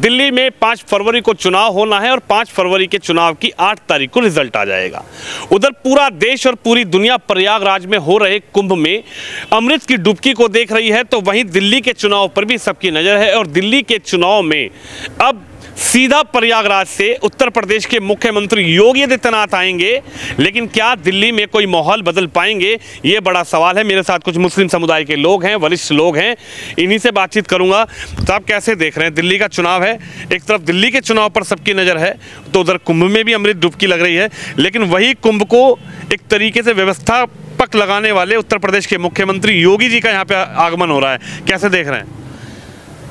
दिल्ली में 5 फरवरी को चुनाव होना है और 5 फरवरी के चुनाव की 8 तारीख को रिजल्ट आ जाएगा। उधर पूरा देश और पूरी दुनिया प्रयागराज में हो रहे कुंभ में अमृत की डुबकी को देख रही है, तो वहीं दिल्ली के चुनाव पर भी सबकी नज़र है। और दिल्ली के चुनाव में अब सीधा प्रयागराज से उत्तर प्रदेश के मुख्यमंत्री योगी आदित्यनाथ आएंगे, लेकिन क्या दिल्ली में कोई माहौल बदल पाएंगे, ये बड़ा सवाल है। मेरे साथ कुछ मुस्लिम समुदाय के लोग हैं, वरिष्ठ लोग हैं, इन्हीं से बातचीत करूंगा। तो आप कैसे देख रहे हैं, दिल्ली का चुनाव है, एक तरफ दिल्ली के चुनाव पर सबकी नज़र है, तो उधर कुंभ में भी अमृत डुबकी लग रही है, लेकिन वही कुंभ को एक तरीके से व्यवस्थापक लगाने वाले उत्तर प्रदेश के मुख्यमंत्री योगी जी का यहाँ पे आगमन हो रहा है, कैसे देख रहे हैं?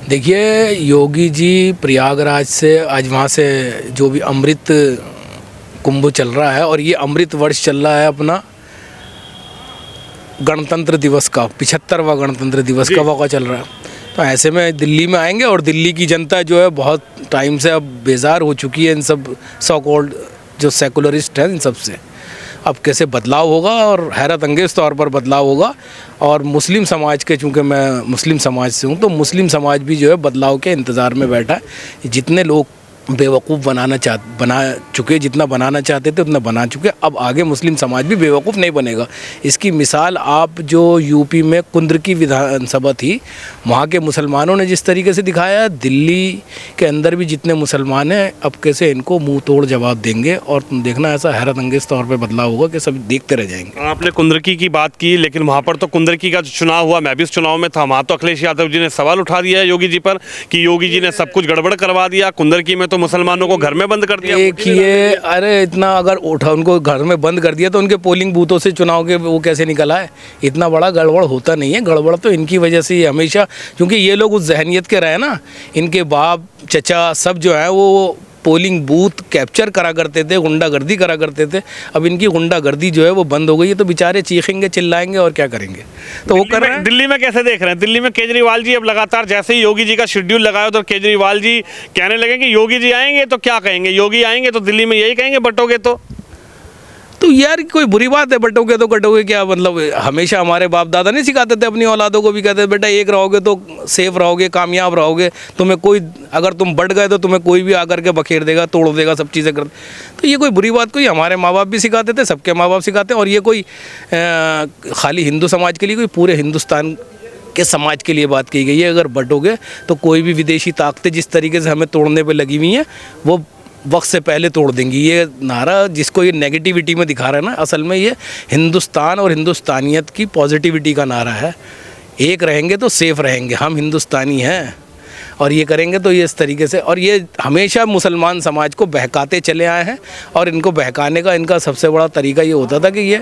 देखिए, योगी जी प्रयागराज से आज वहाँ से जो भी अमृत कुंभ चल रहा है, और ये अमृत वर्ष चल रहा है अपना गणतंत्र दिवस का, 75वां गणतंत्र दिवस का मौका चल रहा है। तो ऐसे में दिल्ली में आएंगे, और दिल्ली की जनता जो है बहुत टाइम से अब बेजार हो चुकी है इन सब सो कॉल्ड जो सेकुलरिस्ट हैं, इन सब से। अब कैसे बदलाव होगा, और हैरत अंगेज़ तौर पर बदलाव होगा। और मुस्लिम समाज के, चूँकि मैं मुस्लिम समाज से हूँ, तो मुस्लिम समाज भी जो है बदलाव के इंतज़ार में बैठा है। जितने लोग बेवकूफ़ बना चुके, जितना बनाना चाहते थे उतना बना चुके, अब आगे मुस्लिम समाज भी बेवकूफ़ नहीं बनेगा। इसकी मिसाल आप जो यूपी में कुंद्रकी विधानसभा थी, वहाँ के मुसलमानों ने जिस तरीके से दिखाया, दिल्ली के अंदर भी जितने मुसलमान हैं अब कैसे इनको मुंह तोड़ जवाब देंगे, और तुम देखना ऐसा हैरत अंगेज़ तौर पर बदलाव होगा कि सब देखते रह जाएंगे। आपने कुंद्रकी की बात की, लेकिन वहाँ पर तो कुंद्रकी का जो चुनाव हुआ, मैं भी उस चुनाव में था, वहाँ तो अखिलेश यादव जी ने सवाल उठा दिया है योगी जी पर कि योगी जी ने सब कुछ गड़बड़ करवा दिया, कुंद्रकी में तो मुसलमानों को घर में बंद कर दिया। देखिए, अरे इतना अगर उठा उनको घर में बंद कर दिया, तो उनके पोलिंग बूथों से चुनाव के वो कैसे निकल आए? इतना बड़ा गड़बड़ होता नहीं है। गड़बड़ तो इनकी वजह से ही हमेशा, क्योंकि ये लोग उस जहनियत के रहे ना, इनके बाप चचा सब जो है वो पोलिंग बूथ कैप्चर करा करते थे, गुंडागर्दी करा करते थे। अब इनकी गुंडागर्दी जो है वो बंद हो गई है, तो बेचारे चीखेंगे, चिल्लाएंगे और क्या करेंगे। तो वो कर रहे हैं। दिल्ली में कैसे देख रहे हैं? दिल्ली में केजरीवाल जी अब लगातार जैसे ही योगी जी का शेड्यूल लगाया, उधर केजरीवाल जी कहने लगे कि योगी जी आएंगे तो क्या कहेंगे, योगी आएंगे तो दिल्ली में यही कहेंगे, बटोगे तो यार कोई बुरी बात है, बटोगे तो कटोगे क्या? मतलब हमेशा हमारे बाप दादा नहीं सिखाते थे अपनी औलादों को भी, कहते थे बेटा एक रहोगे तो सेफ रहोगे, कामयाब रहोगे, तुम्हें कोई, अगर तुम बढ़ गए तो तुम्हें कोई भी आकर के बखेर देगा, तोड़ देगा, सब चीज़ें कर। तो ये कोई बुरी बात, कोई हमारे माँ बाप भी सिखाते थे, सबके माँ बाप सिखाते हैं। और ये कोई खाली हिंदू समाज के लिए, कोई पूरे हिंदुस्तान के समाज के लिए बात की गई है। अगर बटोगे तो कोई भी विदेशी ताकतें जिस तरीके से हमें तोड़ने पर लगी हुई हैं, वो वक्त से पहले तोड़ देंगी। ये नारा जिसको ये नेगेटिविटी में दिखा रहा है ना, असल में ये हिंदुस्तान और हिंदुस्तानियत की पॉजिटिविटी का नारा है। एक रहेंगे तो सेफ रहेंगे, हम हिंदुस्तानी हैं, और ये करेंगे तो ये इस तरीके से। और ये हमेशा मुसलमान समाज को बहकाते चले आए हैं, और इनको बहकाने का इनका सबसे बड़ा तरीका ये होता था कि ये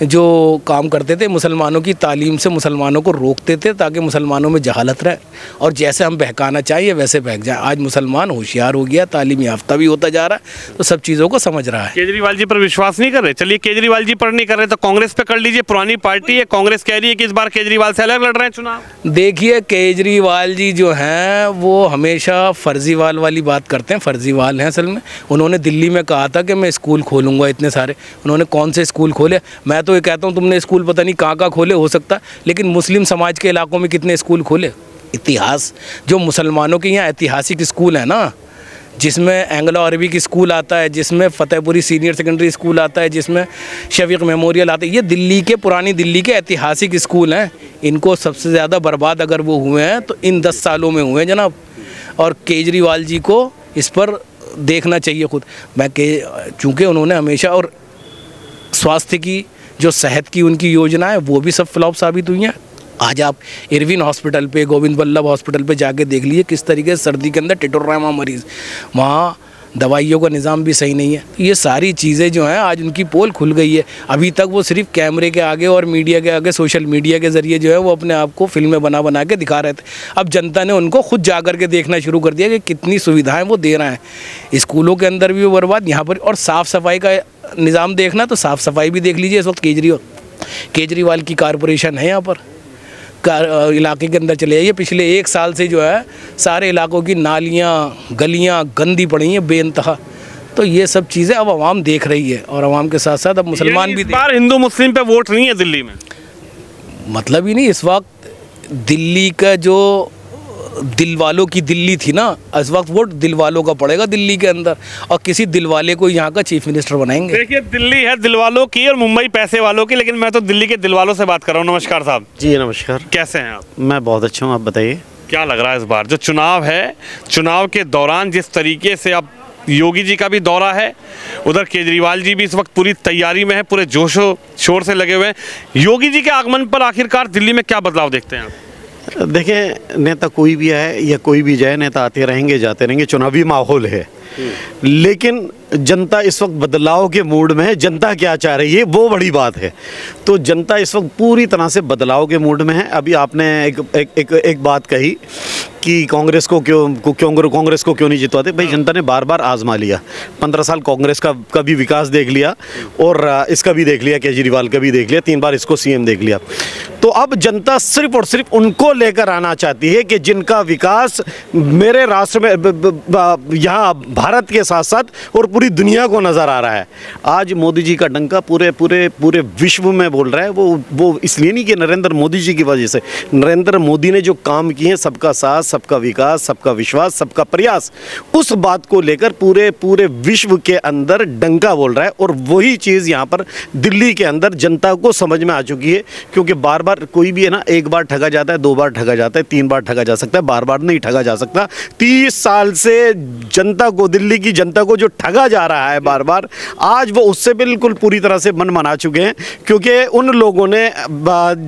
जो काम करते थे, मुसलमानों की तालीम से मुसलमानों को रोकते थे, ताकि मुसलमानों में जहालत रहे, और जैसे हम बहकाना चाहिए वैसे बहक जाए। आज मुसलमान होशियार हो गया, तालीम याफ्ता भी होता जा रहा है, तो सब चीज़ों को समझ रहा है। केजरीवाल जी पर विश्वास नहीं कर रहे? चलिए, केजरीवाल जी पर नहीं कर रहे तो कांग्रेस पे कर लीजिए, पुरानी पार्टी है, कांग्रेस कह रही है कि इस बार केजरीवाल से अलग लड़ रहे हैं चुनाव। देखिए, केजरीवाल जी जो हैं वो हमेशा फर्जीवाल वाली बात करते हैं, फर्जीवाल हैं असल में। उन्होंने दिल्ली में कहा था कि मैं स्कूल खोलूँगा, इतने सारे, उन्होंने कौन से स्कूल खोले? मैं तो ये कहता हूँ तुमने स्कूल पता नहीं कहाँ खोले, हो सकता, लेकिन मुस्लिम समाज के इलाकों में कितने स्कूल खोले? इतिहास जो मुसलमानों के यहाँ ऐतिहासिक स्कूल है ना, जिसमें एंग्लो अरबिक स्कूल आता है, जिसमें फतेहपुरी सीनियर सेकेंडरी स्कूल आता है, जिसमें शफीक मेमोरियल आता है, ये दिल्ली के, पुरानी दिल्ली के ऐतिहासिक स्कूल हैं। इनको सबसे ज़्यादा बर्बाद अगर वो हुए हैं तो इन 10 सालों में हुए हैं जनाब। और केजरीवाल जी को इस पर देखना चाहिए खुद। चूँकि उन्होंने हमेशा, और स्वास्थ्य की जो सेहत की उनकी योजना है वो भी सब फ्लॉप साबित हुई हैं। आज आप इरविन हॉस्पिटल पे, गोविंद बल्लभ हॉस्पिटल पे जाके देख लीजिए किस तरीके से सर्दी के अंदर टिटोरामा मरीज़, वहाँ दवाइयों का निज़ाम भी सही नहीं है। ये सारी चीज़ें जो हैं आज उनकी पोल खुल गई है। अभी तक वो सिर्फ कैमरे के आगे और मीडिया के आगे, सोशल मीडिया के ज़रिए जो है वो अपने आप को फिल्में बना के दिखा रहे थे। अब जनता ने उनको खुद जा कर के देखना शुरू कर दिया कि कितनी सुविधाएं वो दे रहे हैं। स्कूलों के अंदर भी वो बर्बाद, यहाँ पर। और साफ़ सफाई का निज़ाम देखना तो साफ़ सफाई भी देख लीजिए। इस वक्त केजरीवाल की कारपोरेशन है यहाँ पर, इलाके के अंदर चले जाइए, पिछले 1 साल से जो है सारे इलाकों की नालियाँ गलियाँ गंदी पड़ी हैं बेइंतहा। तो ये सब चीज़ें अब आवाम देख रही है, और आवाम के साथ साथ अब मुसलमान भी। इस बार हिंदू मुस्लिम पे वोट नहीं है दिल्ली में, मतलब ही नहीं। इस वक्त दिल्ली का जो दिल वालों की दिल्ली थी ना, इस वक्त वोट दिल वालों का पड़ेगा दिल्ली के अंदर, और किसी दिल वाले को यहाँ का चीफ मिनिस्टर बनाएंगे। देखिए, दिल्ली है दिल वालों की और मुंबई पैसे वालों की, लेकिन मैं तो दिल्ली के दिल वालों से बात कर रहा हूँ। नमस्कार साहब। जी नमस्कार। कैसे हैं आप? मैं बहुत अच्छा हूँ, आप बताइए। क्या लग रहा है इस बार जो चुनाव है, चुनाव के दौरान जिस तरीके से अब योगी जी का भी दौरा है, उधर केजरीवाल जी भी इस वक्त पूरी तैयारी में है, पूरे जोशो शोर से लगे हुए हैं, योगी जी के आगमन पर आखिरकार दिल्ली में क्या बदलाव देखते हैं आप? देखें, नेता कोई भी आए या कोई भी जाए, नेता आते रहेंगे जाते रहेंगे, चुनावी माहौल है, लेकिन जनता इस वक्त बदलाव के मूड में है। जनता क्या चाह रही है वो बड़ी बात है। तो जनता इस वक्त पूरी तरह से बदलाव के मूड में है। अभी आपने एक बात कही कि कांग्रेस को क्यों नहीं जितवाते। भाई, जनता ने बार बार आजमा लिया। 15 साल कांग्रेस का भी विकास देख लिया और इसका भी देख लिया, केजरीवाल का भी देख लिया, 3 बार इसको सीएम देख लिया। तो अब जनता सिर्फ और सिर्फ उनको लेकर आना चाहती है कि जिनका विकास मेरे राष्ट्र में, यहाँ भारत के साथ साथ और पूरी दुनिया को नज़र आ रहा है। आज मोदी जी का डंका पूरे विश्व में बोल रहा है। वो इसलिए नहीं कि नरेंद्र मोदी जी की वजह से। नरेंद्र मोदी ने जो काम किए हैं, सबका साथ, सबका विकास, सबका विश्वास, सबका प्रयास, उस बात को लेकर पूरे विश्व के अंदर डंका बोल रहा है। और वही चीज़ यहाँ पर दिल्ली के अंदर जनता को समझ में आ चुकी है। क्योंकि बार बार कोई भी है ना, एक बार ठगा जाता है, 2 बार ठगा जाता है, 3 बार ठगा जा सकता है, बार बार नहीं ठगा जा सकता। 30 साल से जनता को, दिल्ली की जनता को जो ठगा जा रहा है बार बार, आज वो उससे बिल्कुल पूरी तरह से मन मना चुके हैं। क्योंकि उन लोगों ने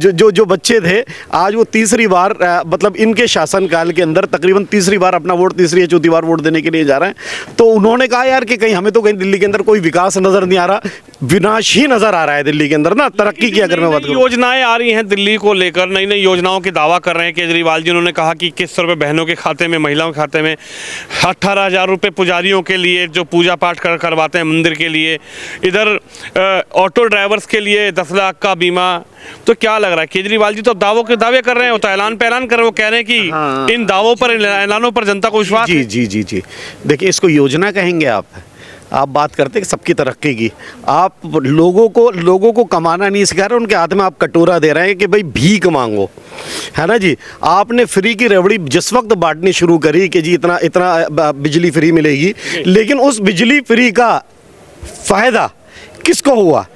जो बच्चे थे, आज वो तीसरी बार, मतलब इनके शासनकाल के अंदर तकरीबन तीसरी बार अपना वोट, तीसरी या चौथी बार वोट देने के लिए जा रहे हैं। तो उन्होंने कहा यार कि कहीं हमें तो कहीं दिल्ली के अंदर कोई विकास नज़र नहीं आ रहा, विनाश ही नज़र आ रहा है दिल्ली के अंदर ना। तरक्की की अगर मैं बात करूं, योजनाएं आ रही हैं दिल्ली को लेकर, नई नई योजनाओं की दावा कर रहे हैं केजरीवाल जी। उन्होंने कहा कि 2100 रुपये बहनों के खाते में, महिलाओं के खाते में, 18,000 रुपये पुजारियों के लिए जो पूजा पाठ करवाते हैं मंदिर के लिए, इधर ऑटो ड्राइवर्स के लिए 10 लाख का बीमा। तो क्या लग रहा है, केजरीवाल जी तो दावे कर रहे हैं, वो तो ऐलान पे ऐलान कर रहे हैं, वो कह रहे हैं कि इन दावों पर, ऐलानों पर जनता को विश्वास है। जी। देखिए, इसको योजना कहेंगे आप बात करते हैं कि सबकी तरक्की की। आप लोगों को कमाना नहीं सिखा रहे, उनके हाथ में आप कटोरा दे रहे हैं कि भाई भीख मांगो, है ना जी। आपने फ्री की रेवड़ी जिस वक्त बांटनी शुरू करी कि जी इतना बिजली फ्री मिलेगी, लेकिन उस बिजली फ्री का फायदा किसको हुआ?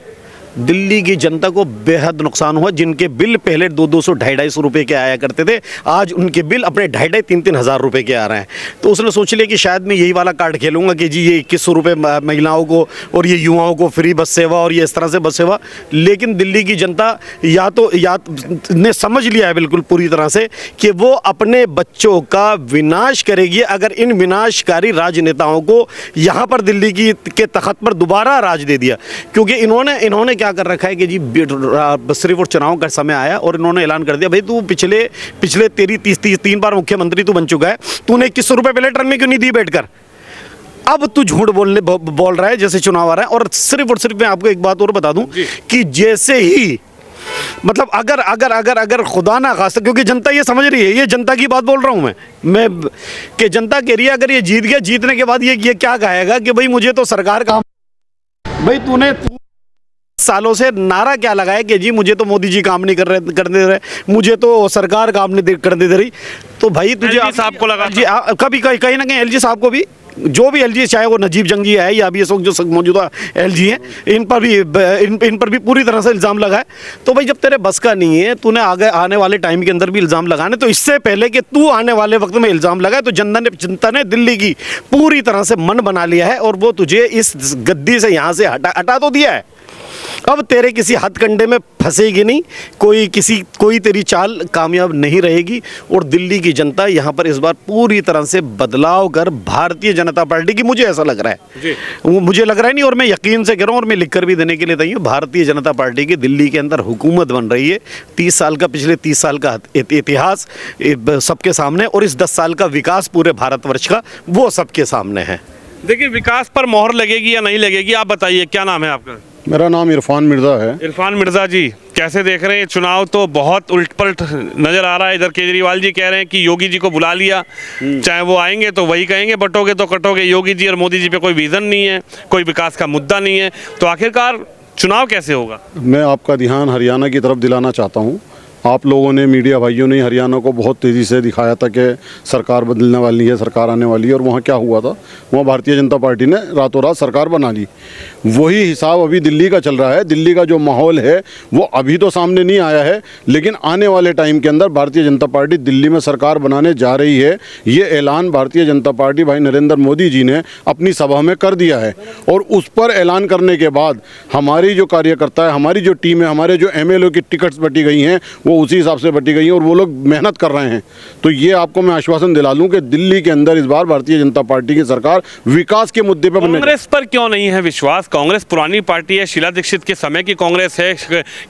दिल्ली की जनता को बेहद नुकसान हुआ। जिनके बिल पहले 200 250 रुपए के आया करते थे, आज उनके बिल अपने 2,500 3,000 हज़ार रुपए के आ रहे हैं। तो उसने सोच लिया कि शायद मैं यही वाला कार्ड खेलूंगा कि जी ये 2100 रुपये महिलाओं को और ये युवाओं को फ्री बस सेवा और ये इस तरह से बस सेवा। लेकिन दिल्ली की जनता या ने समझ लिया है बिल्कुल पूरी तरह से कि वो अपने बच्चों का विनाश करेगी अगर इन विनाशकारी राजनेताओं को यहाँ पर दिल्ली के तख्त पर दोबारा राज दे दिया। क्योंकि इन्होंने क्या कर रखा है कि जी सिर्फ और चुनाव का समय आया और इन्होंने ऐलान कर दिया, भाई तू पिछले तेरी 3 बार मुख्यमंत्री तू बन चुका है, तूने 2100 रुपये पहले टर्म में क्यों नहीं दी बैठकर? अब तू झूठ बोल रहा है जैसे चुनाव आ रहा है। और सिर्फ मैं आपको एक बात और बता दूं कि जैसे ही, मतलब अगर खुदा ना खास्ता, क्योंकि जनता ये समझ रही है, ये जनता की बात बोल रहा हूं मैं कि जनता कह रही है अगर ये जीत गया, जीतने के बाद ये क्या कहेगा कि भाई मुझे तो सरकार का, भाई तूने सालों से नारा क्या लगाया कि जी मुझे तो मोदी जी काम नहीं करने दे रहे, मुझे तो सरकार काम नहीं करने दे रही। तो भाई तुझे साहब को लगा जी कभी कहीं ना कहीं एलजी साहब को भी, जो भी एलजी, चाहे वो नजीब जंगी है या अभी ये जो मौजूदा एलजी हैं, इन पर भी पूरी तरह से इल्ज़ाम लगा है। तो भाई जब तेरे बस का नहीं है, तूने आगे आने वाले टाइम के अंदर भी इल्ज़ाम लगाने, तो इससे पहले कि तू आने वाले वक्त में इल्ज़ाम लगाए, तो जनता ने दिल्ली की पूरी तरह से मन बना लिया है और वो तुझे इस गद्दी से यहाँ से हटा तो दिया है। अब तेरे किसी हथकंडे में फंसेगी नहीं, कोई तेरी चाल कामयाब नहीं रहेगी। और दिल्ली की जनता यहाँ पर इस बार पूरी तरह से बदलाव कर भारतीय जनता पार्टी की, मुझे ऐसा लग रहा है, वो मुझे लग रहा है नहीं, और मैं यकीन से कह रहा हूँ और मैं लिख कर भी देने के लिए तैयार हूँ, भारतीय जनता पार्टी की दिल्ली के अंदर हुकूमत बन रही है। 30 साल का, पिछले 30 साल का इतिहास सबके सामने, और इस 10 साल का विकास पूरे भारतवर्ष का, वो सबके सामने है। देखिए, विकास पर मोहर लगेगी या नहीं लगेगी, आप बताइए। क्या नाम है आपका? मेरा नाम इरफान मिर्ज़ा है। इरफान मिर्ज़ा जी, कैसे देख रहे हैं चुनाव? तो बहुत उलट पलट नज़र आ रहा है। इधर केजरीवाल जी कह रहे हैं कि योगी जी को बुला लिया, चाहे वो आएंगे तो वही कहेंगे बटोगे तो कटोगे। योगी जी और मोदी जी पे कोई विज़न नहीं है, कोई विकास का मुद्दा नहीं है। तो आखिरकार चुनाव कैसे होगा? मैं आपका ध्यान हरियाणा की तरफ दिलाना चाहता हूँ आप लोगों ने, मीडिया भाइयों ने हरियाणा को बहुत तेज़ी से दिखाया था कि सरकार बदलने वाली है, सरकार आने वाली है, और वहाँ क्या हुआ था, वहाँ भारतीय जनता पार्टी ने रातों रात सरकार बना ली। वही हिसाब अभी दिल्ली का चल रहा है। दिल्ली का जो माहौल है वो अभी तो सामने नहीं आया है, लेकिन आने वाले टाइम के अंदर भारतीय जनता पार्टी दिल्ली में सरकार बनाने जा रही है। ये ऐलान भारतीय जनता पार्टी भाई नरेंद्र मोदी जी ने अपनी सभा में कर दिया है, और उस पर ऐलान करने के बाद हमारी जो कार्यकर्ता है, हमारी जो टीम है, हमारे जो एमएलए की टिकट्स बटी गई हैं वो उसी हिसाब से बटी गई हैं, और वो लोग मेहनत कर रहे हैं। तो ये आपको मैं आश्वासन दिला लूँ कि दिल्ली के अंदर इस बार भारतीय जनता पार्टी की सरकार विकास के मुद्दे पर बनने। कांग्रेस पर क्यों नहीं है विश्वास? कांग्रेस पुरानी पार्टी है, शीला दीक्षित के समय की कांग्रेस है।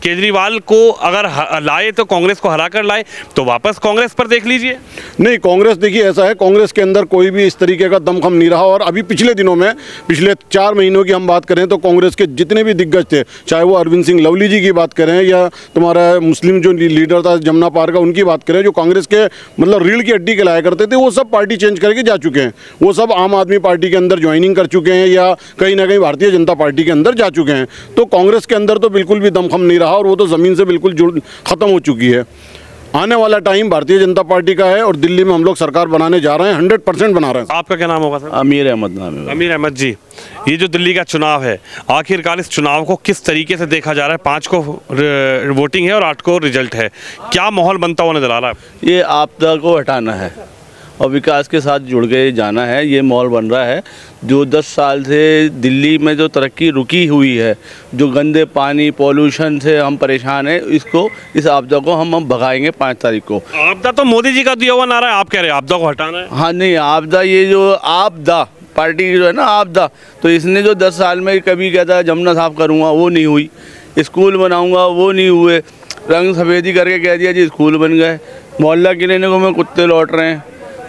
केजरीवाल को अगर लाए तो कांग्रेस को हरा कर लाए, तो वापस कांग्रेस पर देख लीजिए। नहीं, कांग्रेस देखिए ऐसा है, कांग्रेस के अंदर कोई भी इस तरीके का दमखम नहीं रहा। और अभी पिछले दिनों में, पिछले 4 महीनों की हम बात करें तो कांग्रेस के जितने भी दिग्गज थे, चाहे वो अरविंद सिंह लवली जी की बात करें या तुम्हारा मुस्लिम जो लीडर था जमुना पार का, उनकी बात करें, जो कांग्रेस के मतलब रीढ़ की हड्डी कहलाया करते थे, वो सब पार्टी चेंज करके जा चुके हैं। वो सब आम आदमी पार्टी के अंदर ज्वाइनिंग कर चुके हैं या कहीं ना कहीं भारतीय जनता पार्टी के अंदर जा चुके हैं। तो कांग्रेस के अंदर तो बिल्कुल भी दमखम नहीं रहा, और वो तो ज़मीन से बिल्कुल ख़त्म हो चुकी है। आने वाला टाइम भारतीय जनता पार्टी का है, और दिल्ली में हम लोग सरकार बनाने जा रहे हैं, 100% बना रहे हैं। आपका क्या नाम होगा सर? अमीर अहमद नाम है। अमीर अहमद जी, ये जो दिल्ली का चुनाव है, आखिरकार इस चुनाव को किस तरीके से देखा जा रहा है? 5 को वोटिंग है और 8 को रिजल्ट है, क्या माहौल बनता हुआ नजर आ रहा है? ये आपदा को हटाना है और विकास के साथ जुड़ के जाना है, ये माहौल बन रहा है। जो 10 साल से दिल्ली में जो तरक्की रुकी हुई है, जो गंदे पानी पॉल्यूशन से हम परेशान हैं, इस आपदा को हम भगाएंगे 5 तारीख को। आपदा तो मोदी जी का दिया हुआ नारा है, आप कह रहे हैं आपदा को हटाना है? हाँ नहीं, आपदा, ये जो आपदा पार्टी की जो है ना आपदा, तो इसने जो 10 साल में कभी कहता है जमुना साफ करूँगा, वो नहीं हुई। स्कूल बनाऊँगा, वो नहीं हुए। रंग सफ़ेदी करके कह दिया जी स्कूल बन गए। मोहल्ला क्लिनिकों में कुत्ते लौट रहे हैं।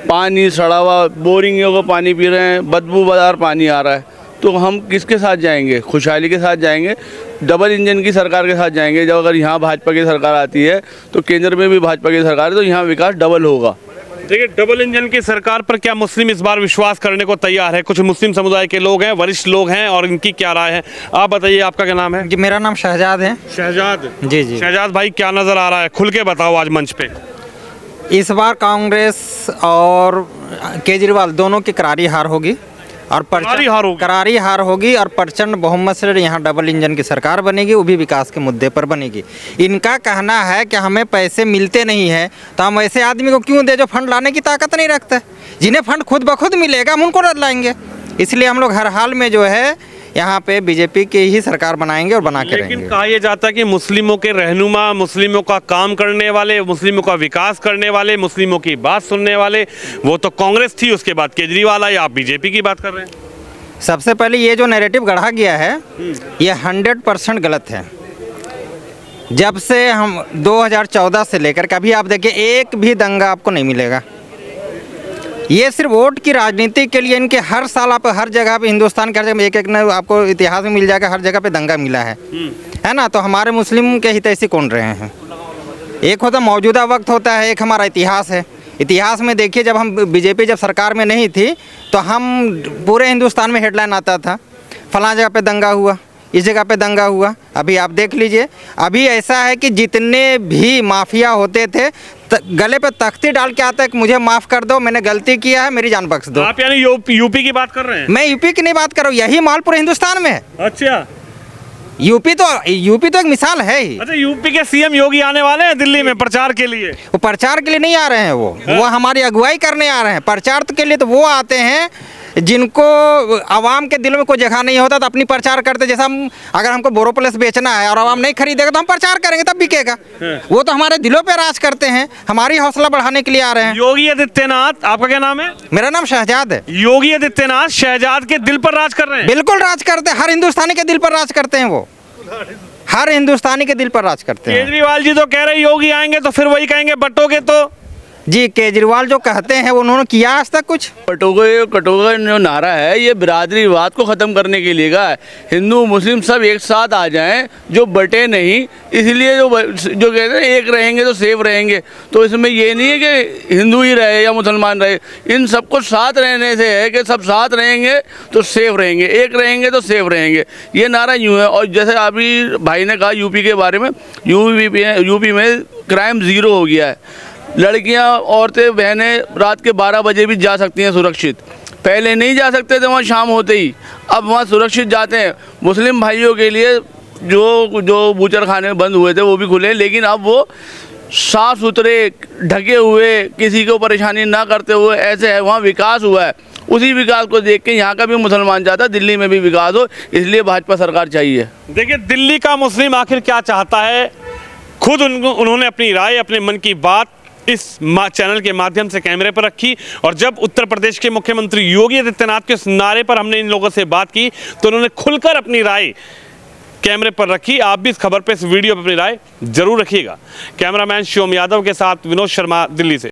पानी सड़ा हुआ, बोरिंगों का पानी पी रहे हैं, बदबूदार पानी आ रहा है। तो हम किसके साथ जाएंगे? खुशहाली के साथ जाएंगे, डबल इंजन की सरकार के साथ जाएंगे। जब अगर यहाँ भाजपा की सरकार आती है तो केंद्र में भी भाजपा की सरकार है, तो यहाँ विकास डबल होगा। देखिए, डबल इंजन की सरकार पर क्या मुस्लिम इस बार विश्वास करने को तैयार है? कुछ मुस्लिम समुदाय के लोग हैं, वरिष्ठ लोग हैं, और इनकी क्या राय है? आप बताइए, आपका क्या नाम है? जी, मेरा नाम शहजाद है। शहजाद जी। जी। शहजाद भाई, क्या नजर आ रहा है? खुल के बताओ आज मंच पे। इस बार कांग्रेस और केजरीवाल दोनों की करारी हार होगी, और करारी हार होगी, और प्रचंड बहुमत से यहाँ डबल इंजन की सरकार बनेगी, वो भी विकास के मुद्दे पर बनेगी। इनका कहना है कि हमें पैसे मिलते नहीं है, तो हम ऐसे आदमी को क्यों दे जो फंड लाने की ताकत नहीं रखता। जिन्हें फंड खुद ब खुद मिलेगा हम उनको लाएंगे। इसलिए हम लोग हर हाल में जो है यहाँ पे बीजेपी की ही सरकार बनाएंगे और बना के रहेंगे। लेकिन कहा यह जाता है कि मुस्लिमों के रहनुमा, मुस्लिमों का काम करने वाले, मुस्लिमों का विकास करने वाले, मुस्लिमों की बात सुनने वाले, वो तो कांग्रेस थी, उसके बाद केजरीवाल आई, आप बीजेपी की बात कर रहे हैं। सबसे पहले ये जो नैरेटिव गढ़ा गया है ये 100% गलत है। जब से हम 2014 से लेकर के अभी आप देखिए, एक भी दंगा आपको नहीं मिलेगा। ये सिर्फ वोट की राजनीति के लिए इनके हर साल आप हर जगह पे, हिंदुस्तान के हर जगह एक न आपको इतिहास में मिल जाएगा, हर जगह पे दंगा मिला है ना। तो हमारे मुस्लिम के हितैषी कौन रहे हैं? एक होता मौजूदा वक्त होता है, एक हमारा इतिहास है। इतिहास में देखिए, जब हम बीजेपी जब सरकार में नहीं थी तो हम पूरे हिंदुस्तान में हेडलाइन आता था, फलां जगह पे दंगा हुआ, इस जगह पे दंगा हुआ। अभी आप देख लीजिए, अभी ऐसा है कि जितने भी माफिया होते थे गले पे तख्ती डाल के आता है कि मुझे माफ़ कर दो, मैंने गलती किया है, मेरी जान बख्श दो। आप यानी यूपी की बात कर रहे हैं? मैं यूपी की नहीं बात कर रहा हूँ, यही माल पूरे हिंदुस्तान में है। अच्छा, यूपी तो एक मिसाल है ही। अच्छा, यूपी के सीएम योगी आने वाले हैं दिल्ली में प्रचार के लिए? वो प्रचार के लिए नहीं आ रहे हैं, वो हमारी अगुवाई करने आ रहे हैं। प्रचार के लिए तो वो आते हैं जिनको आवाम के दिलों में कोई जगह नहीं होता, तो अपनी प्रचार करते। जैसा हम, अगर हमको बोरोप्लस बेचना है और आवाम नहीं खरीदेगा तो हम प्रचार करेंगे, तब बिकेगा। वो तो हमारे दिलों पे राज करते हैं, हमारी हौसला बढ़ाने के लिए आ रहे हैं। योगी आदित्यनाथ, आपका क्या नाम है? मेरा नाम शहजाद है। योगी आदित्यनाथ शहजाद के दिल पर राज कर रहे हैं? बिल्कुल राज करते हैं, हर हिंदुस्तानी के दिल पर राज करते हैं। वो हर हिंदुस्तानी के दिल पर राज करते हैं। केजरीवाल जी तो कह रहे योगी आएंगे तो फिर वही कहेंगे बटोगे तो। जी, केजरीवाल जो कहते हैं उन्होंने किया आज तक कुछ? कटोगा जो नारा है ये बिरादरीवाद को ख़त्म करने के लिए का है। हिंदू मुस्लिम सब एक साथ आ जाएं, जो बटे नहीं। इसलिए जो कहते हैं एक रहेंगे तो सेफ रहेंगे, तो इसमें ये नहीं है कि हिंदू ही रहे या मुसलमान रहे, इन सबको साथ रहने से है कि सब साथ रहेंगे तो सेफ रहेंगे, एक रहेंगे तो सेफ रहेंगे। ये नारा यूँ है। और जैसे अभी भाई ने कहा यूपी के बारे में, यूपी में क्राइम ज़ीरो हो गया है। लड़कियां, औरतें, बहनें रात के 12 बजे भी जा सकती हैं सुरक्षित। पहले नहीं जा सकते थे वहाँ शाम होते ही, अब वहाँ सुरक्षित जाते हैं। मुस्लिम भाइयों के लिए जो बूचर खाने बंद हुए थे वो भी खुले, लेकिन अब वो साफ़ सुथरे, ढके हुए, किसी को परेशानी ना करते हुए ऐसे है। वहाँ विकास हुआ है, उसी विकास को देख के यहाँ का भी मुसलमान चाहता है दिल्ली में भी विकास हो, इसलिए भाजपा सरकार चाहिए। देखिए, दिल्ली का मुस्लिम आखिर क्या चाहता है, खुद उन्होंने अपनी राय, अपने मन की बात इस चैनल के माध्यम से कैमरे पर रखी। और जब उत्तर प्रदेश के मुख्यमंत्री योगी आदित्यनाथ के उस नारे पर हमने इन लोगों से बात की तो उन्होंने खुलकर अपनी राय कैमरे पर रखी। आप भी इस खबर पे, इस वीडियो पर अपनी राय जरूर रखिएगा। कैमरामैन शिवम यादव के साथ विनोद शर्मा, दिल्ली से।